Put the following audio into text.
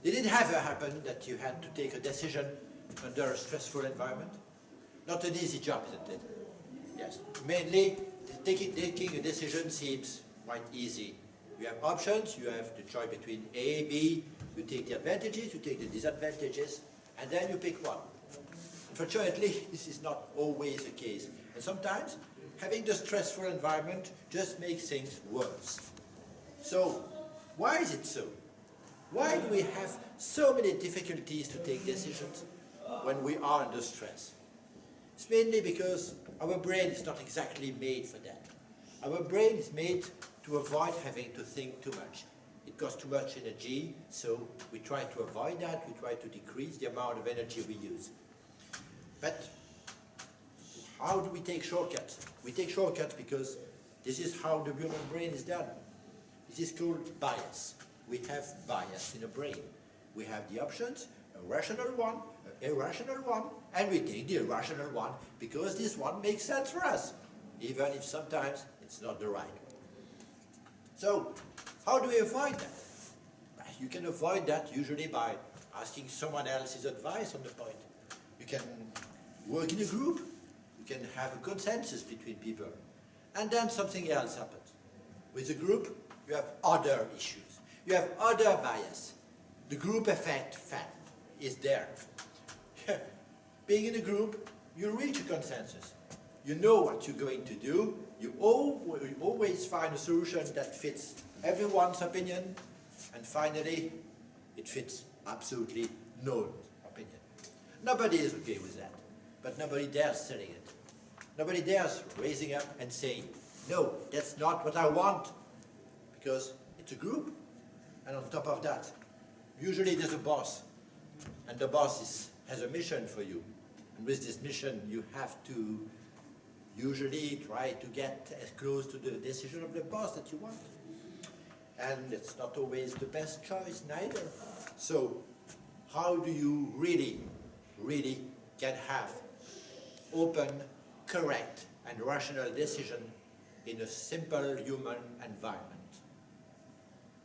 Did it ever happen that you had to take a decision under a stressful environment? Not an easy job, isn't it? Yes. Mainly, taking a decision seems quite easy. You have options, you have the choice between A, B, you take the advantages, you take the disadvantages, and then you pick one. Unfortunately, this is not always the case. And sometimes, having the stressful environment just makes things worse. So, why is it so? Why do we have so many difficulties to take decisions when we are under stress? It's mainly because our brain is not exactly made for that. Our brain is made to avoid having to think too much. It costs too much energy, so we try to avoid that, we try to decrease the amount of energy we use. But how do we take shortcuts? We take shortcuts because this is how the human brain is done. This is called bias. We have bias in the brain. We have the options, a rational one, an irrational one, and we take the irrational one because this one makes sense for us, even if sometimes it's not the right one. So, how do we avoid that? You can avoid that usually by asking someone else's advice on the point. You can work in a group, you can have a consensus between people, and then something else happens. With a group, you have other issues. You have other bias. The group effect is there. Being in a group, you reach a consensus. You know what you're going to do. You always find a solution that fits everyone's opinion, and finally, it fits absolutely no opinion. Nobody is okay with that, but nobody dares selling it. Nobody dares raising up and saying, no, that's not what I want, because it's a group. And on top of that, usually there's a boss, and the boss has a mission for you. And with this mission, you have to usually try to get as close to the decision of the boss that you want. And it's not always the best choice neither. So how do you really can have open, correct, and rational decision in a simple human environment?